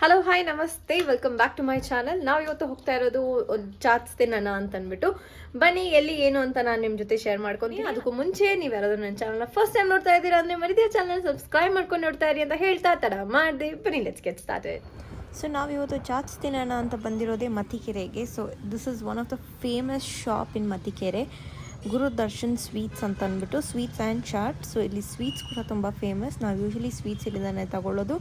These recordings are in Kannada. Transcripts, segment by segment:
ಹಲೋ ಹಾಯ್ ನಮಸ್ತೆ, welcome back to my channel. ನಾವು ಇವತ್ತು ಹೋಗ್ತಾ ಇರೋದು ಚಾಟ್ಸ್ ತಿನ್ನೋಣ ಅಂತ ಅಂದ್ಬಿಟ್ಟು. ಬನ್ನಿ ಎಲ್ಲಿ ಏನು ಅಂತ ನಾನು ನಿಮ್ಮ ಜೊತೆ ಶೇರ್ ಮಾಡ್ಕೊತೀನಿ. ಅದಕ್ಕೂ ಮುಂಚೆ ನೀವು ಯಾರಾದ್ರೂ ನನ್ನ ಚಾನಲ್ನ ಫಸ್ಟ್ ಟೈಮ್ ನೋಡ್ತಾ ಇದ್ದೀರಾ ಅಂದರೆ ಮರಿದೇ ಚಾನಲ್ ಸಬ್ಸ್ಕ್ರೈಬ್ ಮಾಡ್ಕೊಂಡು ನೋಡ್ತಾ ಇರಿ ಅಂತ ಹೇಳ್ತಾ ತಡ ಮಾಡಿದೆ. ಬನ್ನಿ ಲೆಟ್ಸ್ ಗೆಟ್ ಸ್ಟಾರ್ಟೆಡ್. ಸೊ ನಾವಿವತ್ತು ಚಾಟ್ಸ್ ತಿನ್ನೋಣ ಅಂತ ಬಂದಿರೋದೇ ಮತಿಕೆರೆಗೆ. So this is one of the famous shop in Mathikere, Guru Darshan sweets ಅಂತ ಅಂದ್ಬಿಟ್ಟು, ಸ್ವೀಟ್ಸ್ ಆ್ಯಂಡ್ ಚಾಟ್. ಸೊ ಇಲ್ಲಿ ಸ್ವೀಟ್ಸ್ ಕೂಡ ತುಂಬ ಫೇಮಸ್. ನಾವು ಯೂಶ್ವಲಿ ಸ್ವೀಟ್ಸ್ ಇಲ್ಲಿಂದಾನೆ ತಗೊಳ್ಳೋದು.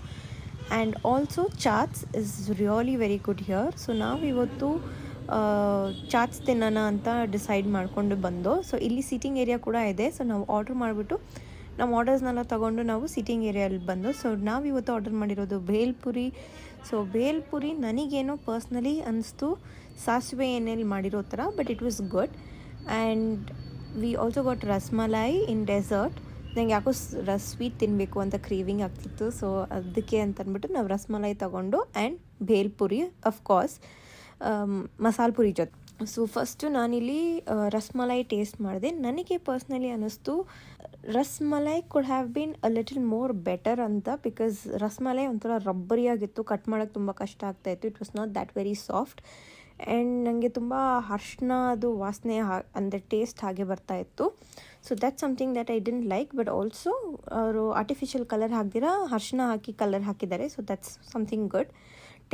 And also chaats is really very good here. So ನಾವಿವತ್ತು ಚಾಟ್ಸ್ ತಿನ್ನೋಣ ಅಂತ ಡಿಸೈಡ್ ಮಾಡಿಕೊಂಡು ಬಂದು. ಸೊ ಇಲ್ಲಿ ಸೀಟಿಂಗ್ ಏರಿಯಾ ಕೂಡ ಇದೆ. ಸೊ ನಾವು ಆರ್ಡ್ರ್ ಮಾಡಿಬಿಟ್ಟು ನಮ್ಮ ಆರ್ಡರ್ಸ್ನೆಲ್ಲ ತೊಗೊಂಡು ನಾವು ಸೀಟಿಂಗ್ ಏರಿಯಲ್ಲಿ ಬಂದು. ಸೊ ನಾವಿವತ್ತು ಆರ್ಡರ್ ಮಾಡಿರೋದು ಭೇಲ್ಪುರಿ. ಸೊ ಭೇಲ್ಪುರಿ ನನಗೇನೋ ಪರ್ಸ್ನಲಿ ಅನ್ನಿಸ್ತು ಸಾಸಿವೆ ಎಣ್ಣೆಯಲ್ಲಿ ಮಾಡಿರೋ ಥರ, but it was good. And we also got rasmalai in dessert. ನಂಗೆ ಯಾಕೋ ಸ್ವೀಟ್ ತಿನ್ನಬೇಕು ಅಂತ ಕ್ರೇವಿಂಗ್ ಆಗ್ತಿತ್ತು. ಸೊ ಅದಕ್ಕೆ ಅಂತಂದ್ಬಿಟ್ಟು ನಾವು ರಸ್ಮಲಾಯಿ ತೊಗೊಂಡು ಆ್ಯಂಡ್ ಭೇಲ್ಪುರಿ ಅಫ್ಕೋರ್ಸ್ ಮಸಾಲೆ ಪುರಿ ಜೊತೆ. ಸೊ ಫಸ್ಟು ನಾನಿಲ್ಲಿ ರಸ್ಮಲಾಯಿ ಟೇಸ್ಟ್ ಮಾಡಿದೆ. ನನಗೆ ಪರ್ಸ್ನಲಿ ಅನ್ನಿಸ್ತು rasmalai could have been a little more better ಅಂತ. ಬಿಕಾಸ್ ರಸ್ಮಲಾಯಿ ಒಂಥರ ರಬ್ಬರಿಯಾಗಿತ್ತು, ಕಟ್ ಮಾಡೋಕ್ಕೆ ತುಂಬ ಕಷ್ಟ ಆಗ್ತಾಯಿತ್ತು. It was not that very soft. And ನನಗೆ ತುಂಬ ಅರ್ಶಿನ ಅದು ವಾಸನೆ ಅಂದರೆ ಟೇಸ್ಟ್ ಹಾಗೆ ಬರ್ತಾಯಿತ್ತು. So that something that I didn't like. But also ಅವರು ಆರ್ಟಿಫಿಷಿಯಲ್ ಕಲರ್ ಹಾಕ್ದಿರ ಅರ್ಶಿನ ಹಾಕಿ ಕಲರ್ ಹಾಕಿದ್ದಾರೆ. So that's something good.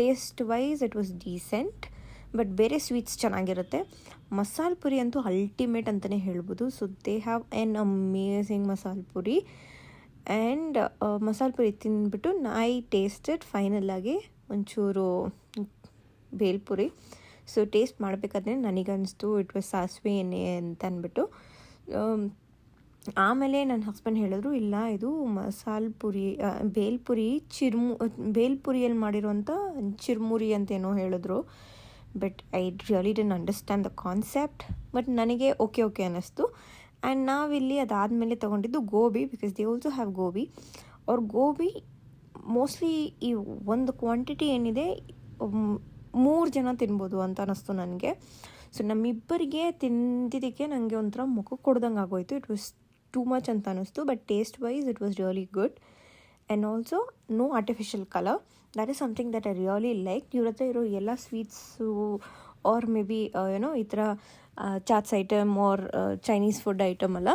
Taste wise it was decent. But ಬೇರೆ ಸ್ವೀಟ್ಸ್ ಚೆನ್ನಾಗಿರುತ್ತೆ. ಮಸಾಲೆ ಪುರಿ ಅಂತೂ ಅಲ್ಟಿಮೇಟ್ ಅಂತಲೇ ಹೇಳ್ಬೋದು. So they have an amazing ಮಸಾಲೆ ಪುರಿ. ಆ್ಯಂಡ್ ಮಸಾಲೆ ಪುರಿ ತಿಂದ್ಬಿಟ್ಟು ಐ ಟೇಸ್ಟೆಡ್ ಫೈನಲಾಗಿ ಒಂಚೂರು ಭೇಲ್ಪುರಿ. ಸೊ ಟೇಸ್ಟ್ ಮಾಡಬೇಕಾದ್ರೆ ನನಗನ್ನಿಸ್ತು ಇಟ್ ವಾಸ್ ಸಾಸಿವೆ ಎಣ್ಣೆ ಅಂತ ಅಂದ್ಬಿಟ್ಟು. ಆಮೇಲೆ ನನ್ನ ಹಸ್ಬೆಂಡ್ ಹೇಳಿದ್ರು ಇಲ್ಲ ಇದು ಮಸಾಲೆ ಪುರಿ ಭೇಲ್ಪುರಿ ಭೇಲ್ಪುರಿಯಲ್ಲಿ ಮಾಡಿರೋಂಥ ಚಿರ್ಮುರಿ ಅಂತೇನೋ ಹೇಳಿದ್ರು. But I really didn't understand the concept. But ನನಗೆ ಓಕೆ ಅನ್ನಿಸ್ತು. ಆ್ಯಂಡ್ ನಾವಿಲ್ಲಿ ಅದಾದಮೇಲೆ ತೊಗೊಂಡಿದ್ದು gobi, because they also have gobi. ಅವ್ರ ಗೋಬಿ ಮೋಸ್ಟ್ಲಿ ಈ ಒಂದು ಕ್ವಾಂಟಿಟಿ ಏನಿದೆ 3 ಜನ ತಿನ್ಬೋದು ಅಂತ ಅನ್ನಿಸ್ತು ನನಗೆ. ಸೊ ನಮ್ಮಿಬ್ಬರಿಗೆ ತಿಂದಿದ್ದಕ್ಕೆ ನನಗೆ ಒಂಥರ ಮುಖಕ್ಕೆ ಕೊಡ್ದಂಗೆ ಆಗೋಯಿತು. ಇಟ್ ವಾಸ್ ಟೂ ಮಚ್ ಅಂತ ಅನ್ನಿಸ್ತು. But taste wise it was really good. And also no artificial colour. That is something that I really like. ಇವ್ರ ಹತ್ರ ಇರೋ ಎಲ್ಲ ಸ್ವೀಟ್ಸು ಆರ್ ಮೇ ಬಿ ಏನೋ ಈ ಥರ chaats item or Chinese food item ಅಲ್ಲ,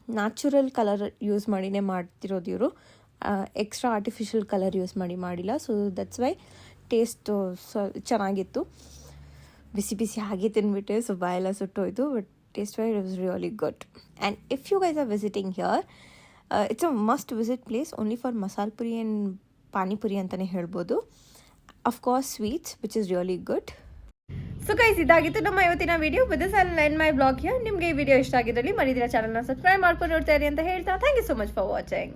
ನ್ಯಾಚುರಲ್ ಕಲರ್ ಯೂಸ್ ಮಾಡಿನೇ ಮಾಡ್ತಿರೋದು ಇವರು. ಎಕ್ಸ್ಟ್ರಾ ಆರ್ಟಿಫಿಷಿಯಲ್ ಕಲರ್ ಯೂಸ್ ಮಾಡಿಲ್ಲ. ಸೊ ದಟ್ಸ್ ವೈ ಟೇಸ್ಟು ಚೆನ್ನಾಗಿತ್ತು. ಬಿಸಿ ಹಾಗೆ ತಿನ್ಬಿಟ್ಟೆ. ಸೊ ಬಾಯೆಲ್ಲ ಸುಟ್ಟೋಯ್ತು. But taste wise it was really good. And if you guys are visiting here, it's a must visit place only for masala puri and panipuri ಅಂತಲೇ ಹೇಳ್ಬೋದು. Of course sweets which is really good. So guys, ಇದಾಗಿತ್ತು ನಮ್ಮ ಇವತ್ತಿನ video. With this I will end my blog here. ನಿಮಗೆ ಈ ವಿಡಿಯೋ ಇಷ್ಟ ಆಗಿದ್ದಲ್ಲಿ ಮರಿದಿರ ಚಾನಲ್ನ ಸಬ್ಸ್ಕ್ರೈಬ್ ಮಾಡ್ಕೊಂಡು ನೋಡ್ತಾ ಇರಿ ಅಂತ ಹೇಳ್ತಾ thank you so much for watching.